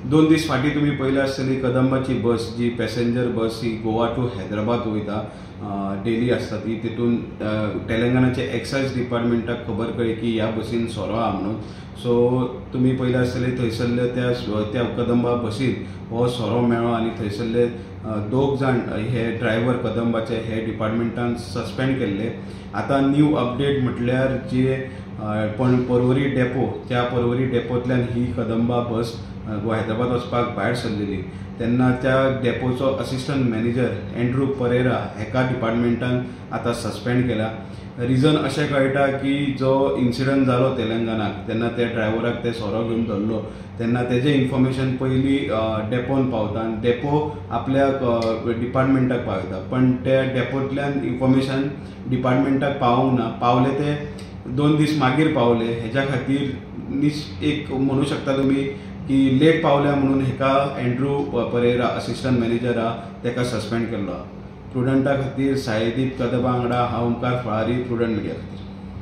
2 दीस फाटी तुम्ही पळयला आसतली कदंबाची बस जी पॅसेंजर बस ही गोवा टू हैदराबाद वयता डेली आसता ती तितून तेलंगणाचे एक्सायज डिपार्टमेंटाक खबर कळ्ळी की ह्या बसीन सोरो आहा म्हणून सो तुम्ही पळयला आसतले थंयसरले त्या कदंबा बसीन हो सोरो मेळ्ळो आनी थंयसरले 2 जाण हे ड्रायव्हर कदंबाचे हे डिपार्टमेंटान सस्पेंड केल्ले। आता न्यू अपडेट म्हटल्यार जे पर्वरी डेपो त्या पर्वरी डेपोंतल्यान ही कदंबा बस हैदराबाद वचपाक भायर सरलेली तेन्ना त्या डेपोचो असिस्टंट मॅनेजर एंड्रू परेरा हेका डिपार्टमेंटान आतां सस्पेंड केला। रिजन अशें कळटा की जो इन्सिडंट जालो तेलंगणाक तेन्ना त्या ड्रायव्हराक ते सोरो घेवन धरलो तेन्ना तेजें इन्फॉर्मेशन पयलीं डेपोन पावता आनी डेपो आपल्या डिपार्टमेंटाक पावयता पण त्या डेपोंतल्यान इन्फॉर्मेशन डिपार्टमेंटाक पावूंक ना पावले ते 2 दीस मागीर पावले हेच्या खातीर एक म्हणू शकता तुम्ही की लेट पावल्या म्हणून हेका एंड्रू परेरा असिस्टंट मॅनेजर आहा तेका सस्पेंड केल्लो। प्रुडंटा खातीर सायदीप कदंबा वांगडा हांव ओंकार फळारी, प्रुडंट मिडिया खातीर।